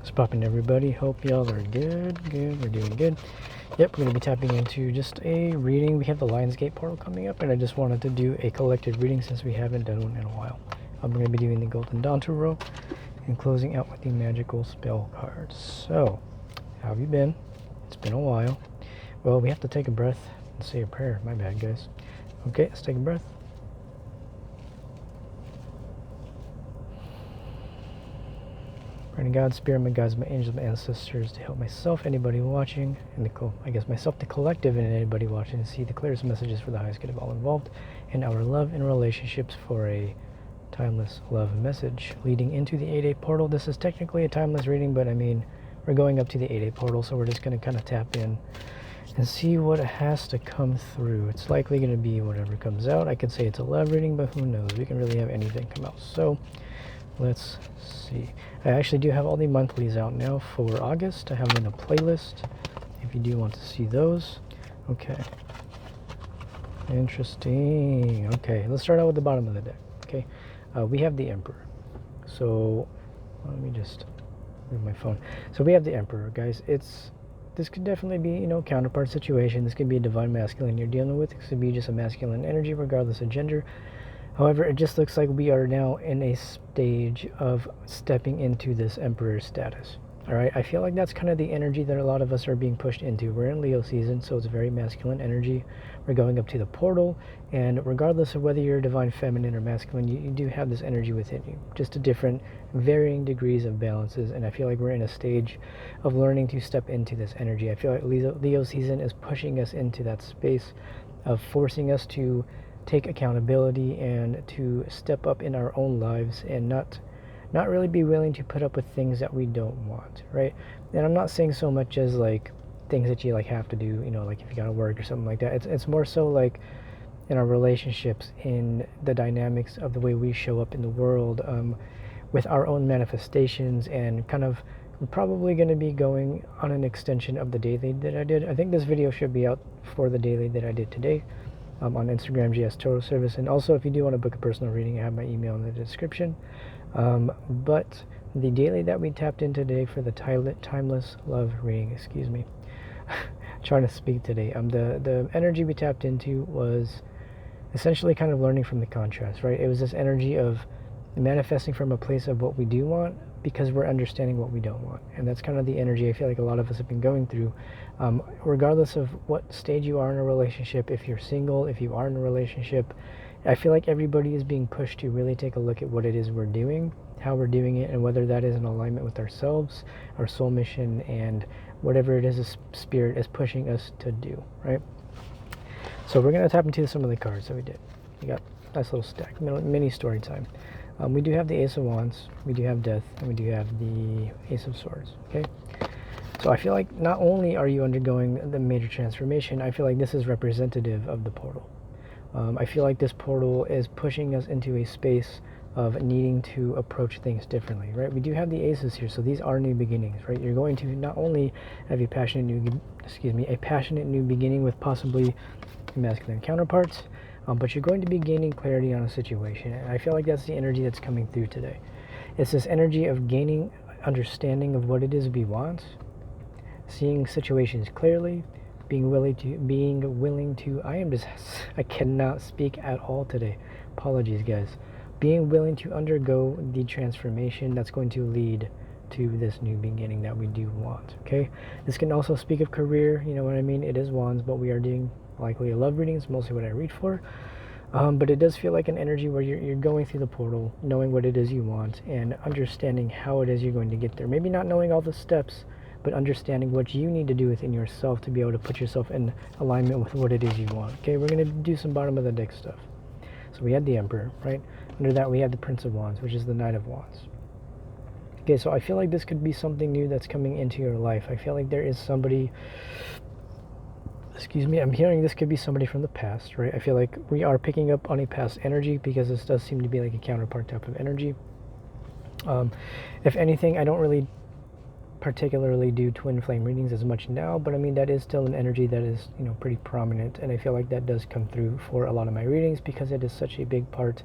What's poppin', everybody? Hope y'all are good. We're doing good. Yep, we're going to be tapping into just a reading. We have the Lionsgate portal coming up, and I just wanted to do a collective reading since we haven't done one in a while. I'm going to be doing the Golden Dawn Tarot and closing out with the magical spell cards. So, how have you been? It's been a while. Well, we have to take a breath and say a prayer. My bad, guys. Okay, let's take a breath. Praying to God, Spirit, my guides, my angels, my ancestors to help myself, anybody watching, and myself, the collective, and anybody watching to see the clearest messages for the highest good of all involved in our love and relationships for a timeless love message leading into the 8-8 portal. This is technically a timeless reading, but I mean, we're going up to the 8-8 portal, so we're just going to kind of tap in and see what has to come through. It's likely going to be whatever comes out. I could say it's a love reading, but who knows? We can really have anything come out. So let's see. I actually do have all the monthlies out now for August. I have them in a playlist if you do want to see those. Okay. Interesting. Okay, let's start out with the bottom of the deck. Okay. We have the Emperor. So let me just move my phone. So we have the Emperor, guys. This could definitely be, counterpart situation. This could be a divine masculine you're dealing with. This could be just a masculine energy regardless of gender. However, it just looks like we are now in a stage of stepping into this Emperor status. All right, I feel like that's kind of the energy that a lot of us are being pushed into. We're in Leo season, so it's a very masculine energy. We're going up to the portal, and regardless of whether you're divine feminine or masculine, you do have this energy within you. Just a different, varying degrees of balances, and I feel like we're in a stage of learning to step into this energy. I feel like Leo season is pushing us into that space of forcing us to take accountability and to step up in our own lives and not really be willing to put up with things that we don't want, right? And I'm not saying so much as like things that you like have to do, like if you gotta work or something like that. It's more so like in our relationships, in the dynamics of the way we show up in the world, with our own manifestations, and kind of, we're probably going to be going on an extension of the daily that I did. I think this video should be out for the daily that I did today. On Instagram, jstarotservice, and also if you do want to book a personal reading, I have my email in the description. But the daily that we tapped in today for the timeless love reading, excuse me, trying to speak today. The energy we tapped into was essentially kind of learning from the contrast, right? It was this energy of manifesting from a place of what we do want because we're understanding what we don't want, and that's kind of the energy I feel like a lot of us have been going through. Regardless of what stage you are in a relationship, if you're single, if you are in a relationship, I feel like everybody is being pushed to really take a look at what it is we're doing, how we're doing it, and whether that is in alignment with ourselves, our soul mission, and whatever it is the spirit is pushing us to do, right? So we're going to tap into some of the cards that we did. We got a nice little stack, mini story time. We do have the Ace of Wands, we do have Death, and we do have the Ace of Swords, okay? So I feel like not only are you undergoing the major transformation, I feel like this is representative of the portal. I feel like this portal is pushing us into a space of needing to approach things differently, right? We do have the aces here, so these are new beginnings, right? You're going to not only have a passionate new beginning with possibly masculine counterparts, but you're going to be gaining clarity on a situation, and I feel like that's the energy that's coming through today. It's this energy of gaining understanding of what it is we want, seeing situations clearly, being willing to I cannot speak at all today. Apologies, guys. Being willing to undergo the transformation that's going to lead to this new beginning that we do want, okay? This can also speak of career, you know what I mean? It is Wands, but we are doing likely a love reading. It's mostly what I read for. But it does feel like an energy where you're going through the portal, knowing what it is you want, and understanding how it is you're going to get there. Maybe not knowing all the steps, but understanding what you need to do within yourself to be able to put yourself in alignment with what it is you want. Okay, we're going to do some bottom of the deck stuff. So we had the Emperor, right? Under that we had the Prince of Wands, which is the Knight of Wands. Okay, so I feel like this could be something new that's coming into your life. I feel like there is somebody, I'm hearing this could be somebody from the past, right? I feel like we are picking up on a past energy because this does seem to be like a counterpart type of energy. If anything, I don't really particularly do twin flame readings as much now, but I mean, that is still an energy that is, pretty prominent, and I feel like that does come through for a lot of my readings because it is such a big part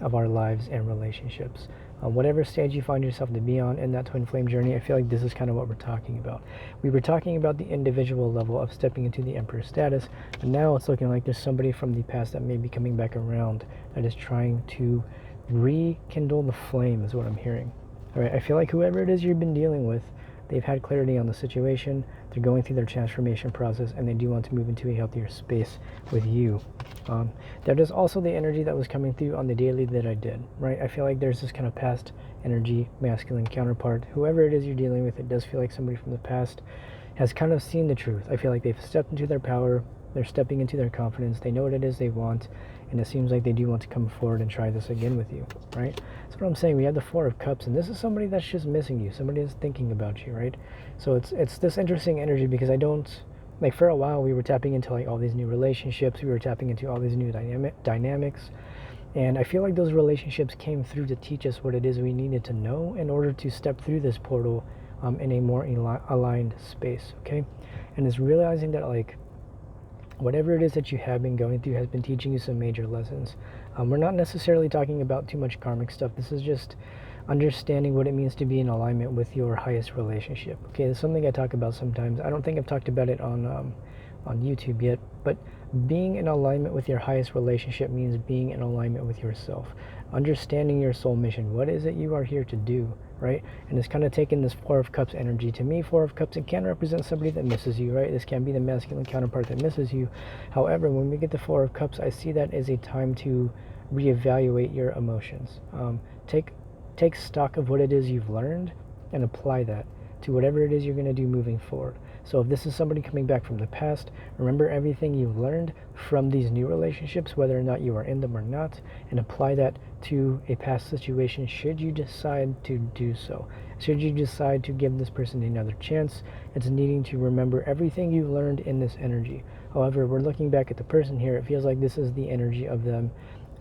of our lives and relationships. Whatever stage you find yourself to be on in that twin flame journey, I feel like this is kind of what we're talking about. We were talking about the individual level of stepping into the Emperor status, and now it's looking like there's somebody from the past that may be coming back around that is trying to rekindle the flame, is what I'm hearing. All right, I feel like whoever it is you've been dealing with, they've had clarity on the situation, they're going through their transformation process, and they do want to move into a healthier space with you. That is also the energy that was coming through on the daily that I did, right? I feel like there's this kind of past energy, masculine counterpart. Whoever it is you're dealing with, it does feel like somebody from the past has kind of seen the truth. I feel like they've stepped into their power, they're stepping into their confidence, they know what it is they want, and it seems like they do want to come forward and try this again with you, right? That's what I'm saying. We have the Four of Cups, and this is somebody that's just missing you, somebody that's thinking about you, right? So it's this interesting energy, because I don't, like, for a while we were tapping into like all these new relationships, we were tapping into all these new dynamics, and I feel like those relationships came through to teach us what it is we needed to know in order to step through this portal in a more aligned space, okay? And it's realizing that, like, whatever it is that you have been going through has been teaching you some major lessons. We're not necessarily talking about too much karmic stuff. This is just understanding what it means to be in alignment with your highest relationship. Okay, it's something I talk about sometimes. I don't think I've talked about it on YouTube yet, but being in alignment with your highest relationship means being in alignment with yourself. Understanding your soul mission. What is it you are here to do, right? And it's kind of taking this Four of Cups energy. To me, Four of Cups, it can represent somebody that misses you, right? This can be the masculine counterpart that misses you. However, when we get the Four of Cups, I see that as a time to reevaluate your emotions. Take stock of what it is you've learned and apply that to whatever it is you're going to do moving forward. So if this is somebody coming back from the past, remember everything you've learned from these new relationships, whether or not you are in them or not, and apply that to a past situation should you decide to do so. Should you decide to give this person another chance, it's needing to remember everything you learned in this energy. However, we're looking back at the person here, it feels like this is the energy of them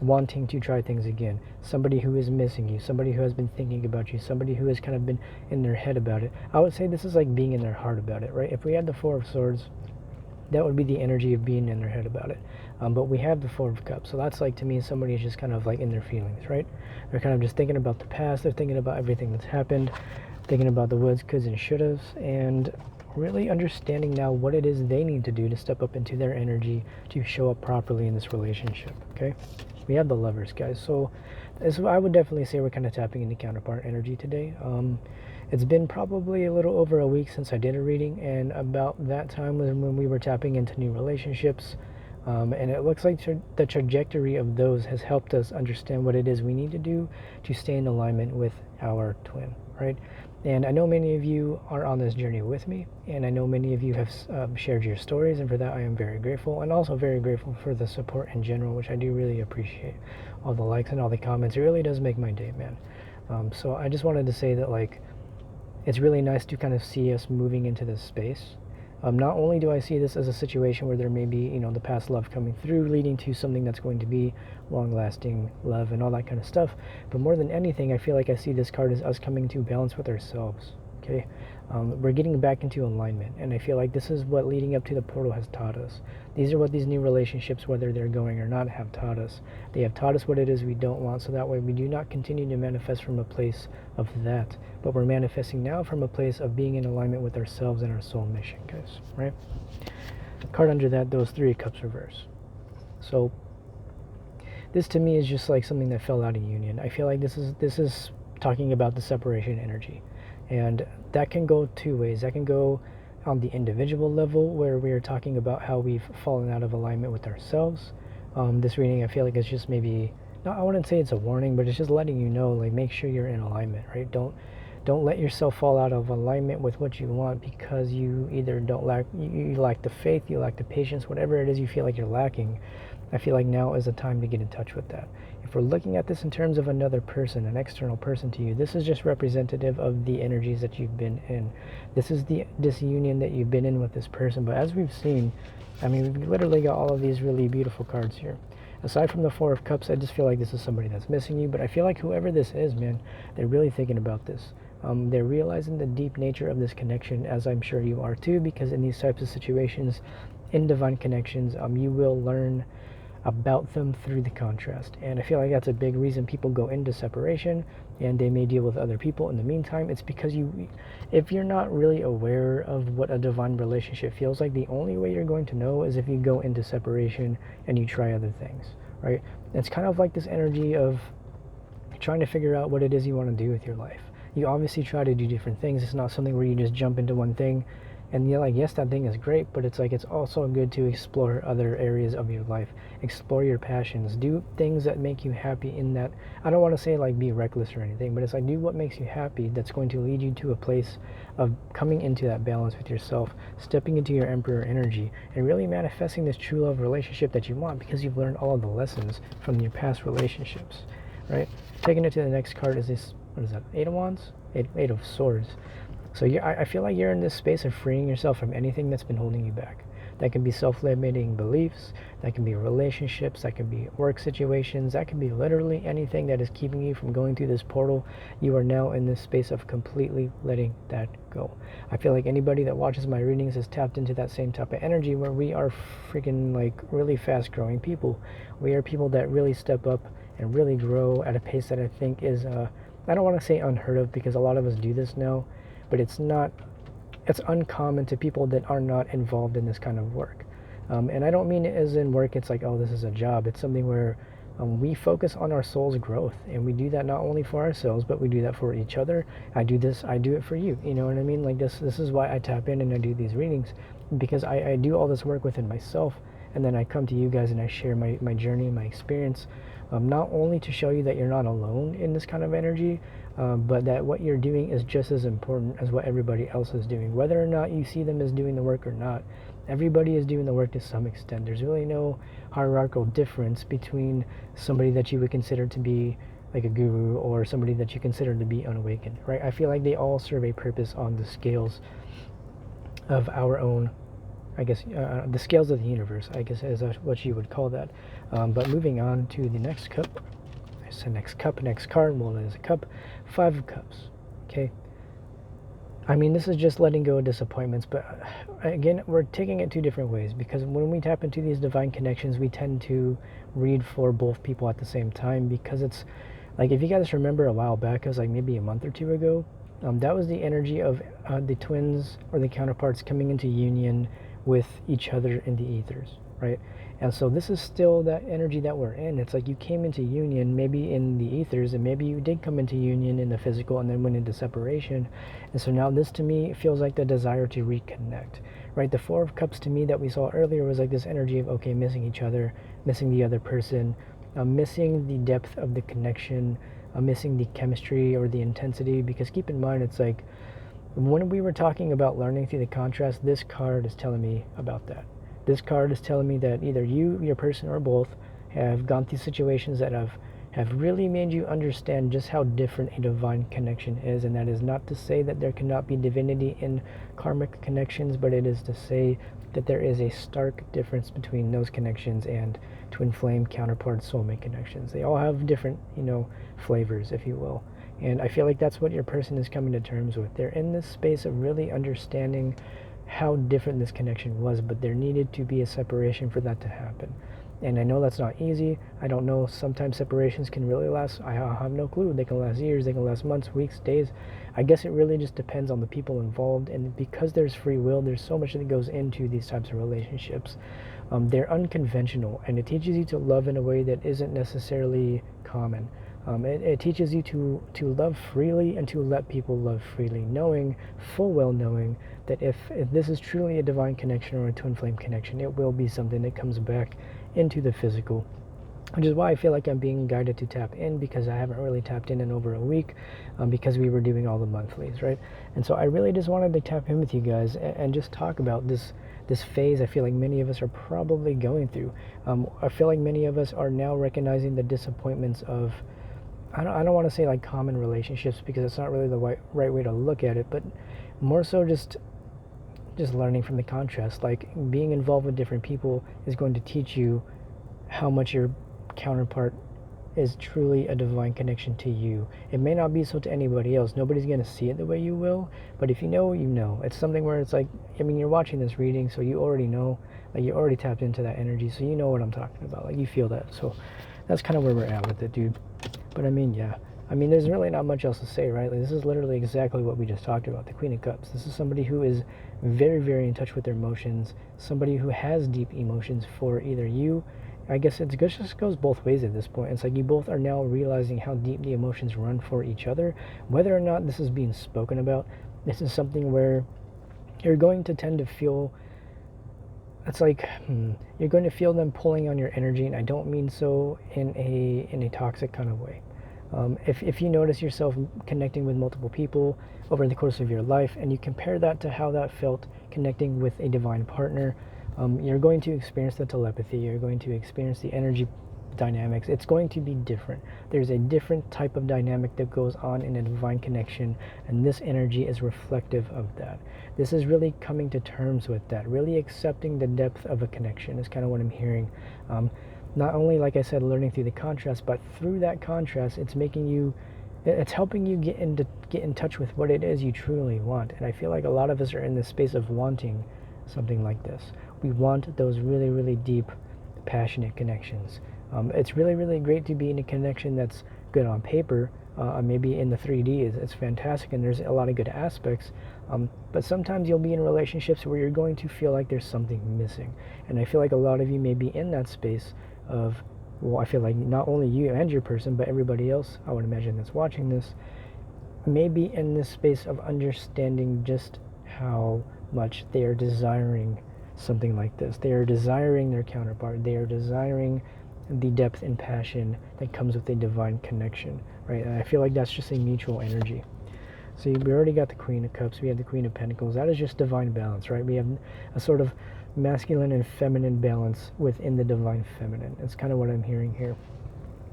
wanting to try things again. Somebody who is missing you, somebody who has been thinking about you, somebody who has kind of been in their head about it. I would say this is like being in their heart about it, right? If we had the Four of Swords, that would be the energy of being in their head about it. But we have the Four of Cups, so that's like, to me, somebody is just kind of like in their feelings, right? They're kind of just thinking about the past, they're thinking about everything that's happened, thinking about the woulds, coulds, and shouldas, and really understanding now what it is they need to do to step up into their energy to show up properly in this relationship, okay? We have the Lovers, guys. So I would definitely say we're kind of tapping into counterpart energy today. It's been probably a little over a week since I did a reading, and about that time was when we were tapping into new relationships. And it looks like the trajectory of those has helped us understand what it is we need to do to stay in alignment with our twin, right? And I know many of you are on this journey with me, and I know many of you have shared your stories, and for that I am very grateful, and also very grateful for the support in general, which I do really appreciate. All the likes and all the comments, it really does make my day, man. So I just wanted to say that, like, it's really nice to kind of see us moving into this space. Not only do I see this as a situation where there may be, you know, the past love coming through, leading to something that's going to be long-lasting love and all that kind of stuff, but more than anything, I feel like I see this card as us coming to balance with ourselves, okay? We're getting back into alignment, and I feel like this is what leading up to the portal has taught us. These are what these new relationships, whether they're going or not, have taught us. They have taught us what it is we don't want, so that way we do not continue to manifest from a place of that, but we're manifesting now from a place of being in alignment with ourselves and our soul mission, guys, right? The card under that, those Three of Cups reverse. So this to me is just like something that fell out of union. I feel like this is talking about the separation energy. And that can go two ways. That can go on the individual level, where we are talking about how we've fallen out of alignment with ourselves. This reading, I feel like it's just maybe, no, I wouldn't say it's a warning, but it's just letting you know, like, make sure you're in alignment, right? Don't let yourself fall out of alignment with what you want because you either you lack the faith, you lack the patience, whatever it is you feel like you're lacking. I feel like now is the time to get in touch with that. If we're looking at this in terms of another person, an external person to you, this is just representative of the energies that you've been in. This is the disunion that you've been in with this person. But as we've seen, I mean, we've literally got all of these really beautiful cards here. Aside from the Four of Cups, I just feel like this is somebody that's missing you. But I feel like whoever this is, man, they're really thinking about this. They're realizing the deep nature of this connection, as I'm sure you are too, because in these types of situations, in divine connections, you will learn about them through the contrast. And I feel like that's a big reason people go into separation. and they may deal with other people in the meantime. It's because if you're not really aware of what a divine relationship feels like, the only way you're going to know is if you go into separation and you try other things, right? It's kind of like this energy of trying to figure out what it is you want to do with your life. You obviously try to do different things. It's not something where you just jump into one thing and you're like, yes, that thing is great, but it's like, it's also good to explore other areas of your life, explore your passions, do things that make you happy in that. I don't want to say like be reckless or anything, but it's like, do what makes you happy that's going to lead you to a place of coming into that balance with yourself, stepping into your emperor energy, and really manifesting this true love relationship that you want because you've learned all of the lessons from your past relationships, right? Taking it to the next card is this, what is that, Eight of Wands? Eight of Swords. So I feel like you're in this space of freeing yourself from anything that's been holding you back. That can be self-limiting beliefs, that can be relationships, that can be work situations, that can be literally anything that is keeping you from going through this portal. You are now in this space of completely letting that go. I feel like anybody that watches my readings has tapped into that same type of energy where we are freaking like really fast growing people. We are people that really step up and really grow at a pace that I think is, I don't want to say unheard of because a lot of us do this now, but it's uncommon to people that are not involved in this kind of work. And I don't mean it as in work, it's like, oh, this is a job. It's something where we focus on our soul's growth, and we do that not only for ourselves, but we do that for each other. I do it for you. You know what I mean? Like this is why I tap in and I do these readings, because I do all this work within myself, and then I come to you guys and I share my journey, my experience, not only to show you that you're not alone in this kind of energy, but that what you're doing is just as important as what everybody else is doing. Whether or not you see them as doing the work or not, everybody is doing the work to some extent. There's really no hierarchical difference between somebody that you would consider to be like a guru or somebody that you consider to be unawakened, right? I feel like they all serve a purpose on the scales of our own, I guess, the scales of the universe, I guess is what you would call that. But moving on to the next cup. There's the next cup, next card. Well, there's a cup. Five of Cups. Okay. I mean, this is just letting go of disappointments, but again, we're taking it two different ways, because when we tap into these divine connections, we tend to read for both people at the same time, because it's like, if you guys remember a while back, it was like maybe a month or two ago, that was the energy of the twins or the counterparts coming into union with each other in the ethers, right? And so this is still that energy that we're in. It's like you came into union maybe in the ethers, and maybe you did come into union in the physical and then went into separation. And so now this to me feels like the desire to reconnect, right? The Four of Cups to me that we saw earlier was like this energy of, okay, missing each other, missing the other person, missing the depth of the connection, missing the chemistry or the intensity. Because keep in mind, it's like when we were talking about learning through the contrast, this card is telling me about that. This card is telling me that either you, your person, or both have gone through situations that have really made you understand just how different a divine connection is. And that is not to say that there cannot be divinity in karmic connections, but it is to say that there is a stark difference between those connections and twin flame counterpart soulmate connections. They all have different, flavors, if you will. And I feel like that's what your person is coming to terms with. They're in this space of really understanding how different this connection was, but there needed to be a separation for that to happen. And I know that's not easy. I don't know, sometimes separations can really last, I have no clue. They can last years, they can last months, weeks, days. I guess it really just depends on the people involved. And because there's free will, there's so much that goes into these types of relationships. They're unconventional, and it teaches you to love in a way that isn't necessarily common. It teaches you to love freely and to let people love freely, knowing, full well knowing, that if this is truly a divine connection or a twin flame connection, it will be something that comes back into the physical. Which is why I feel like I'm being guided to tap in, because I haven't really tapped in over a week, because we were doing all the monthlies, right? And so I really just wanted to tap in with you guys and just talk about this phase I feel like many of us are probably going through. I feel like many of us are now recognizing the disappointments of, I don't want to say like common relationships, because it's not really the right way to look at it, but more so just learning from the contrast. Like, being involved with different people is going to teach you how much your counterpart is truly a divine connection to you. It may not be so to anybody else. Nobody's going to see it the way you will, but if you know, you know. It's something where it's like, I mean, you're watching this reading, so you already know, like, you already tapped into that energy, so you know what I'm talking about. Like, you feel that. So that's kind of where we're at with it, dude. But I mean, yeah, I mean, there's really not much else to say, right? Like, this is literally exactly what we just talked about, the Queen of Cups. This is somebody who is very, very in touch with their emotions, somebody who has deep emotions for either you. I guess it just goes both ways at this point. It's like you both are now realizing how deep the emotions run for each other. Whether or not this is being spoken about, this is something where you're going to tend to feel, it's like you're going to feel them pulling on your energy, and I don't mean so in a toxic kind of way. If you notice yourself connecting with multiple people over the course of your life, and you compare that to how that felt connecting with a divine partner, you're going to experience the telepathy, you're going to experience the energy dynamics. It's going to be different. There's a different type of dynamic that goes on in a divine connection, and this energy is reflective of that. This is really coming to terms with that, really accepting the depth of a connection is kind of what I'm hearing. Not only, like I said, learning through the contrast, but through that contrast, it's helping you get in touch with what it is you truly want. And I feel like a lot of us are in this space of wanting something like this. We want those really, really deep, passionate connections. It's really, really great to be in a connection that's good on paper. Maybe in the 3D, it's fantastic, and there's a lot of good aspects. But sometimes you'll be in relationships where you're going to feel like there's something missing. And I feel like a lot of you may be in that space of, well, I feel like not only you and your person, but everybody else, I would imagine, that's watching this, may be in this space of understanding just how much they are desiring something like this. They are desiring their counterpart. They are desiring the depth and passion that comes with a divine connection, right? And I feel like that's just a mutual energy. So we already got the Queen of Cups. We have the Queen of Pentacles. That is just divine balance, right? We have a sort of masculine and feminine balance within the divine feminine. It's kind of what I'm hearing here.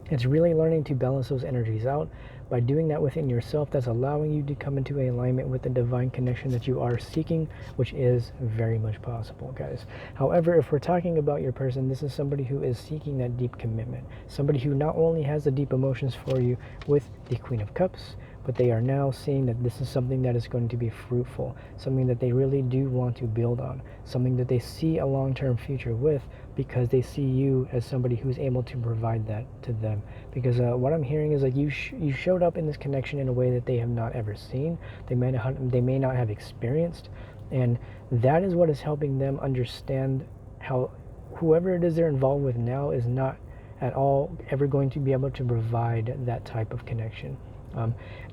It's really learning to balance those energies out. By doing that within yourself, that's allowing you to come into a alignment with the divine connection that you are seeking, which is very much possible, guys. However, if we're talking about your person, this is somebody who is seeking that deep commitment. Somebody who not only has the deep emotions for you with the Queen of Cups, but they are now seeing that this is something that is going to be fruitful, something that they really do want to build on, something that they see a long-term future with, because they see you as somebody who's able to provide that to them. Because what I'm hearing is like you showed up in this connection in a way that they have not ever seen, they may not have experienced, and that is what is helping them understand how whoever it is they're involved with now is not at all ever going to be able to provide that type of connection.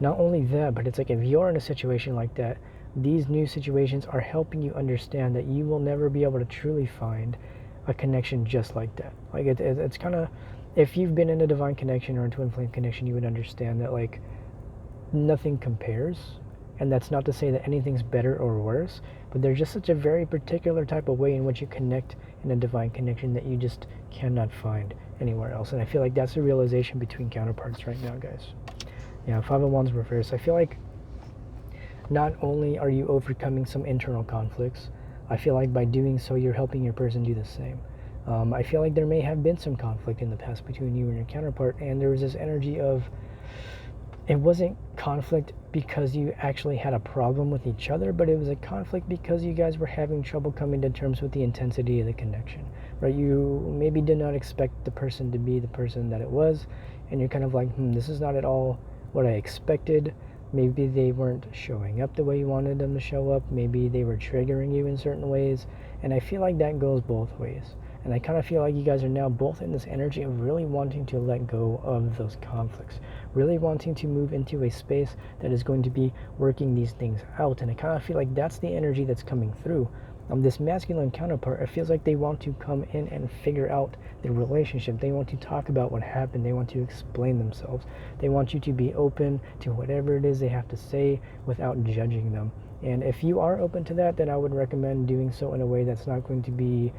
Not only that, but it's like if you're in a situation like that, these new situations are helping you understand that you will never be able to truly find a connection just like that. Like it's kind of, if you've been in a divine connection or a twin flame connection, you would understand that like nothing compares. And that's not to say that anything's better or worse, but there's just such a very particular type of way in which you connect in a divine connection that you just cannot find anywhere else. And I feel like that's a realization between counterparts right now, guys. Yeah, Five of Wands reverse. I feel like not only are you overcoming some internal conflicts, I feel like by doing so, you're helping your person do the same. I feel like there may have been some conflict in the past between you and your counterpart, and there was this energy of, it wasn't conflict because you actually had a problem with each other, but it was a conflict because you guys were having trouble coming to terms with the intensity of the connection, right? You maybe did not expect the person to be the person that it was, and you're kind of like, this is not at all what I expected. Maybe they weren't showing up the way you wanted them to show up. Maybe they were triggering you in certain ways. And I feel like that goes both ways. And I kind of feel like you guys are now both in this energy of really wanting to let go of those conflicts, really wanting to move into a space that is going to be working these things out. And I kind of feel like that's the energy that's coming through. This masculine counterpart, it feels like they want to come in and figure out the relationship. They want to talk about what happened. They want to explain themselves. They want you to be open to whatever it is they have to say without judging them. And if you are open to that, then I would recommend doing so in a way that's not going to be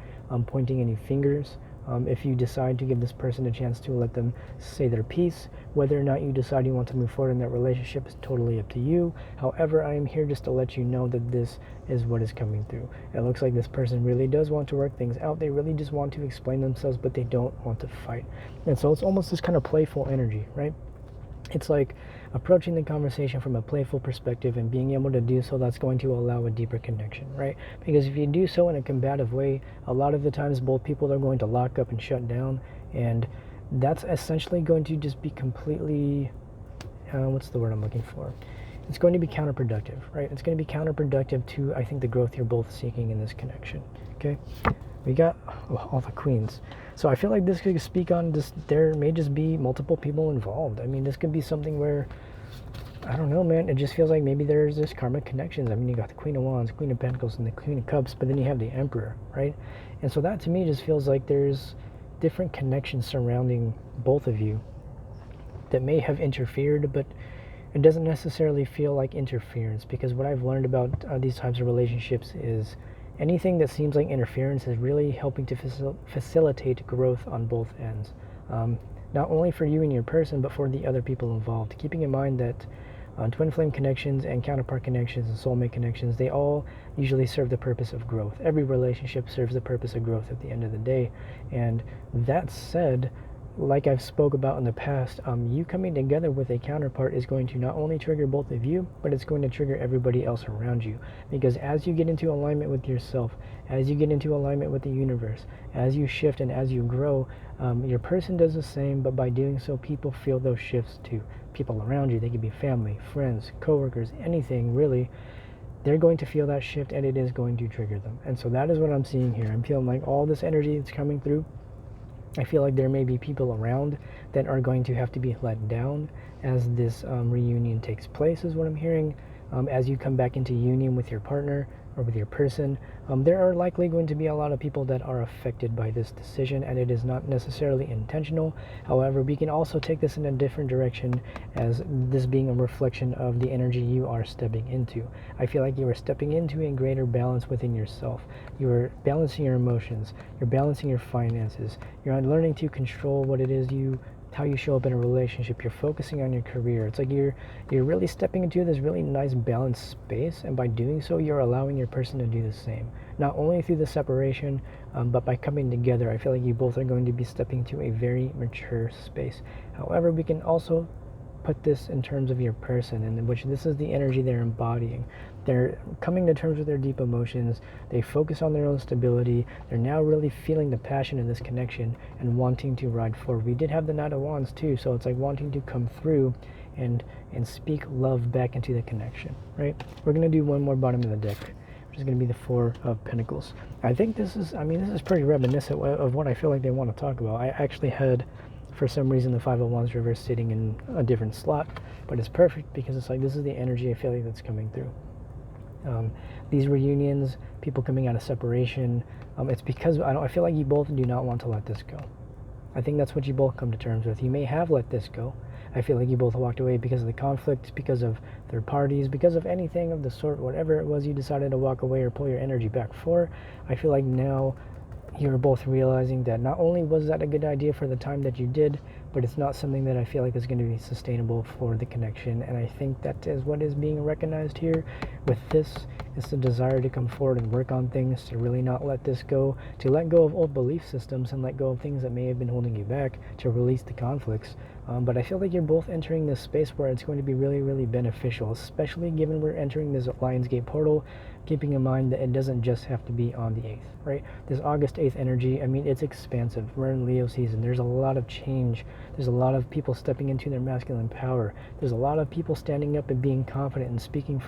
pointing any fingers. If you decide to give this person a chance to let them say their piece, whether or not you decide you want to move forward in that relationship is totally up to you. However, I am here just to let you know that this is what is coming through. It looks like this person really does want to work things out. They really just want to explain themselves, but they don't want to fight. And so it's almost this kind of playful energy, right? It's like approaching the conversation from a playful perspective and being able to do so, that's going to allow a deeper connection, right? Because if you do so in a combative way, a lot of the times both people are going to lock up and shut down, and that's essentially going to just be completely, what's the word I'm looking for? It's going to be counterproductive, right? It's going to be counterproductive to, I think, the growth you're both seeking in this connection, okay? We got all the queens. So I feel like this could speak on this, there may just be multiple people involved. I mean, this could be something where, I don't know, man, it just feels like maybe there's this karmic connections. I mean, you got the Queen of Wands, Queen of Pentacles, and the Queen of Cups, but then you have the Emperor, right? And so that to me just feels like there's different connections surrounding both of you that may have interfered, but it doesn't necessarily feel like interference, because what I've learned about these types of relationships is anything that seems like interference is really helping to facilitate growth on both ends. Not only for you and your person, but for the other people involved. Keeping in mind that twin flame connections and counterpart connections and soulmate connections, they all usually serve the purpose of growth. Every relationship serves the purpose of growth at the end of the day. And that said, like I've spoke about in the past, you coming together with a counterpart is going to not only trigger both of you, but it's going to trigger everybody else around you. Because as you get into alignment with yourself, as you get into alignment with the universe, as you shift and as you grow, your person does the same, but by doing so, people feel those shifts too. People around you, they could be family, friends, coworkers, anything really. They're going to feel that shift, and it is going to trigger them. And so that is what I'm seeing here. I'm feeling like all this energy that's coming through, I feel like there may be people around that are going to have to be let down as this reunion takes place, is what I'm hearing. As you come back into union with your partner or with your person, there are likely going to be a lot of people that are affected by this decision, and it is not necessarily intentional. However, we can also take this in a different direction as this being a reflection of the energy you are stepping into. I feel like you are stepping into a greater balance within yourself. You are balancing your emotions, you're balancing your finances, you're learning to control what it is how you show up in a relationship. You're focusing on your career. It's like you're really stepping into this really nice balanced space, and by doing so, you're allowing your person to do the same. Not only through the separation, but by coming together, I feel like you both are going to be stepping to a very mature space. However, we can also put this in terms of your person, in which this is the energy they're embodying. They're coming to terms with their deep emotions. They focus on their own stability. They're now really feeling the passion in this connection and wanting to ride forward. We did have the Knight of Wands too, so it's like wanting to come through and speak love back into the connection, right? We're going to do one more bottom of the deck, which is going to be the Four of Pentacles. I think this is pretty reminiscent of what I feel like they want to talk about. I actually had, for some reason, the Five of Wands reverse sitting in a different slot, but it's perfect because it's like this is the energy I feel like that's coming through. These reunions, people coming out of separation, it's because I feel like you both do not want to let this go. I think that's what you both come to terms with. You may have let this go. I feel like you both walked away because of the conflict, because of third parties, because of anything of the sort, whatever it was you decided to walk away or pull your energy back for. I feel like now you're both realizing that not only was that a good idea for the time that you did, but it's not something that I feel like is going to be sustainable for the connection. And I think that is what is being recognized here with this. It's the desire to come forward and work on things, to really not let this go, to let go of old belief systems and let go of things that may have been holding you back, to release the conflicts. But I feel like you're both entering this space where it's going to be really, really beneficial, especially given we're entering this Lionsgate portal, keeping in mind that it doesn't just have to be on the 8th, right? This August 8th energy, I mean, it's expansive. We're in Leo season. There's a lot of change. There's a lot of people stepping into their masculine power. There's a lot of people standing up and being confident and speaking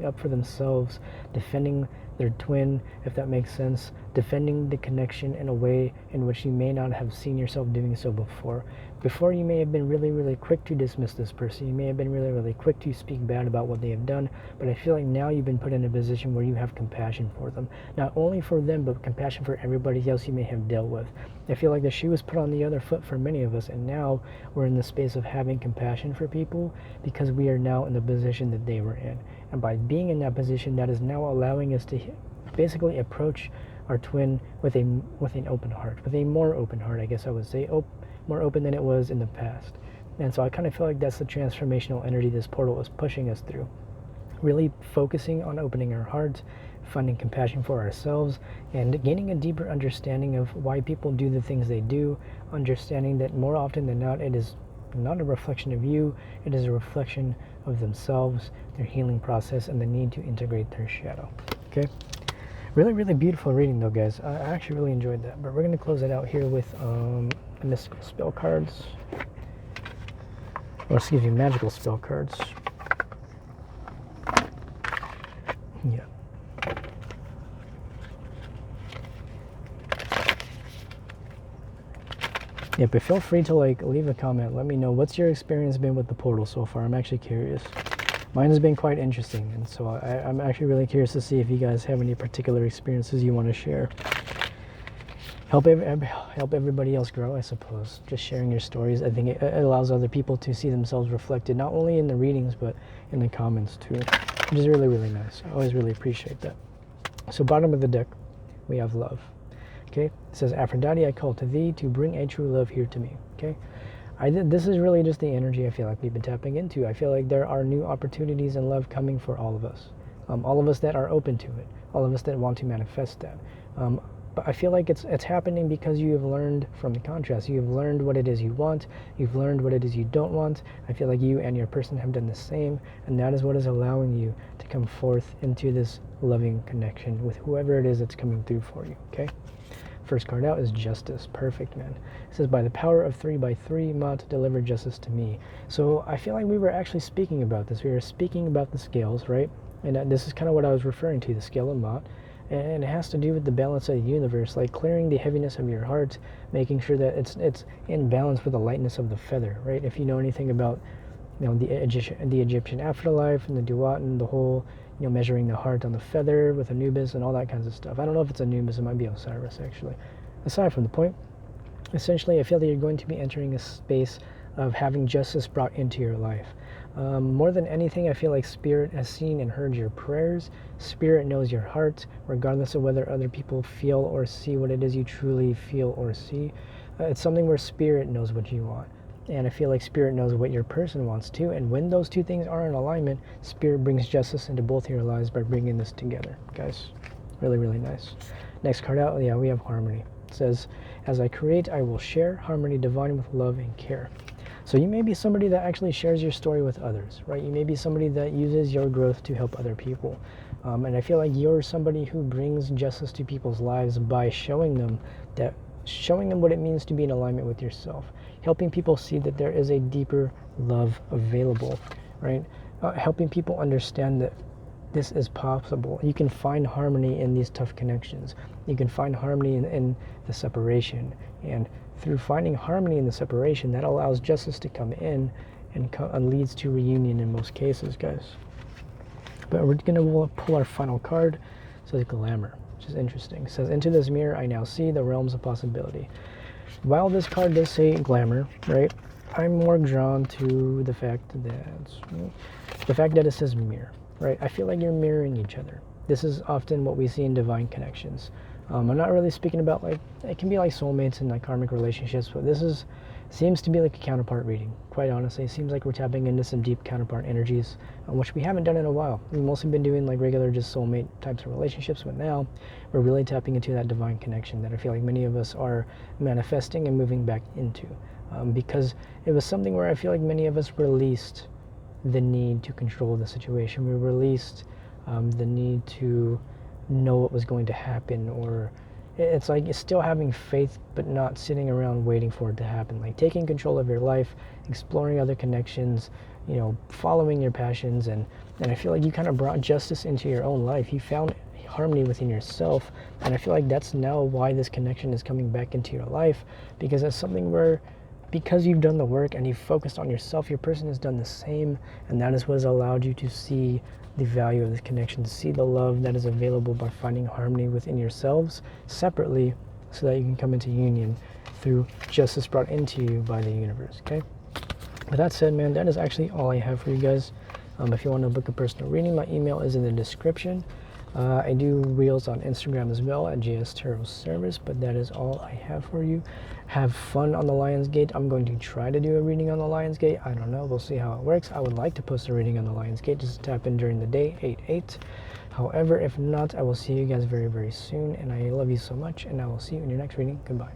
up for themselves, defending their twin, if that makes sense, defending the connection in a way in which you may not have seen yourself doing so before. Before, you may have been really, really quick to dismiss this person. You may have been really, really quick to speak bad about what they have done, but I feel like now you've been put in a position where you have compassion for them. Not only for them, but compassion for everybody else you may have dealt with. I feel like the shoe was put on the other foot for many of us, and now we're in the space of having compassion for people because we are now in the position that they were in. And by being in that position, that is now allowing us to basically approach our twin with an open heart, with a more open heart, I guess I would say, more open than it was in the past. And so I kind of feel like that's the transformational energy this portal is pushing us through. Really focusing on opening our hearts, finding compassion for ourselves, and gaining a deeper understanding of why people do the things they do, understanding that more often than not, it is not a reflection of you, it is a reflection of themselves, their healing process, and the need to integrate their shadow. Okay? Really, really beautiful reading though, guys. I actually really enjoyed that. But we're going to close it out here with mystical spell cards. Or excuse me, magical spell cards. Yeah. Yeah, but feel free to like leave a comment. Let me know what's your experience been with the portal so far. I'm actually curious. Mine has been quite interesting, and so I'm actually really curious to see if you guys have any particular experiences you want to share. Help everybody else grow, I suppose. Just sharing your stories. I think it allows other people to see themselves reflected, not only in the readings, but in the comments too, which is really, really nice. I always really appreciate that. So bottom of the deck, we have love. Okay, it says, Aphrodite, I call to thee to bring a true love here to me. Okay, this is really just the energy I feel like we've been tapping into. I feel like there are new opportunities in love coming for all of us. All of us that are open to it. All of us that want to manifest that. But I feel like it's happening because you have learned from the contrast. You have learned what it is you want. You've learned what it is you don't want. I feel like you and your person have done the same. And that is what is allowing you to come forth into this loving connection with whoever it is that's coming through for you. Okay? First card out is Justice. Perfect, man. It says, by the power of 3x3, Mot, deliver justice to me. So I feel like we were actually speaking about this. We were speaking about the scales, right? And this is kind of what I was referring to, the scale of Mot. And it has to do with the balance of the universe, like clearing the heaviness of your heart, making sure that it's in balance with the lightness of the feather, right? If you know anything about, the Egyptian afterlife and the Duat and the whole, measuring the heart on the feather with Anubis and all that kinds of stuff. I don't know if it's Anubis, it might be Osiris actually. Aside from the point, essentially I feel that you're going to be entering a space of having justice brought into your life. More than anything, I feel like Spirit has seen and heard your prayers. Spirit knows your heart, regardless of whether other people feel or see what it is you truly feel or see. It's something where Spirit knows what you want. And I feel like Spirit knows what your person wants too. And when those two things are in alignment, Spirit brings justice into both your lives by bringing this together. Guys, really, really nice. Next card out, yeah, we have Harmony. It says, as I create, I will share harmony divine with love and care. So you may be somebody that actually shares your story with others, right? You may be somebody that uses your growth to help other people. And I feel like you're somebody who brings justice to people's lives by showing them what it means to be in alignment with yourself. Helping people see that there is a deeper love available, right? Helping people understand that this is possible. You can find harmony in these tough connections. You can find harmony in the separation. And through finding harmony in the separation, that allows justice to come in and leads to reunion in most cases, guys. But we're going to pull our final card. It says Glamour, which is interesting. It says, into this mirror I now see the realms of possibility. While this card does say glamour, right, I'm more drawn to the fact that it says mirror, right? I feel like you're mirroring each other. This is often what we see in divine connections. I'm not really speaking about, like, it can be like soulmates and like karmic relationships, but this seems to be like a counterpart reading. Quite honestly, it seems like we're tapping into some deep counterpart energies, which we haven't done in a while. We've mostly been doing like regular just soulmate types of relationships, but now we're really tapping into that divine connection that I feel like many of us are manifesting and moving back into, because it was something where I feel like many of us released the need to control the situation. We released the need to know what was going to happen, or it's like still having faith but not sitting around waiting for it to happen, like taking control of your life, exploring other connections, following your passions, and I feel like you kind of brought justice into your own life. You found harmony within yourself, and I feel like that's now why this connection is coming back into your life, because it's something where, because you've done the work and you've focused on yourself, your person has done the same, and that is what has allowed you to see the value of this connection, to see the love that is available by finding harmony within yourselves separately, so that you can come into union through justice brought into you by the universe. Okay, with that said, man, that is actually all I have for you guys. If you want to book a personal reading, my email is in the description. I do reels on Instagram as well at jstarotservice, but that is all I have for you. Have fun on the Lionsgate. I'm going to try to do a reading on the Lionsgate. I don't know. We'll see how it works. I would like to post a reading on the Lionsgate, just tap in during the day, 8/8. However, if not, I will see you guys very, very soon, and I love you so much, and I will see you in your next reading. Goodbye.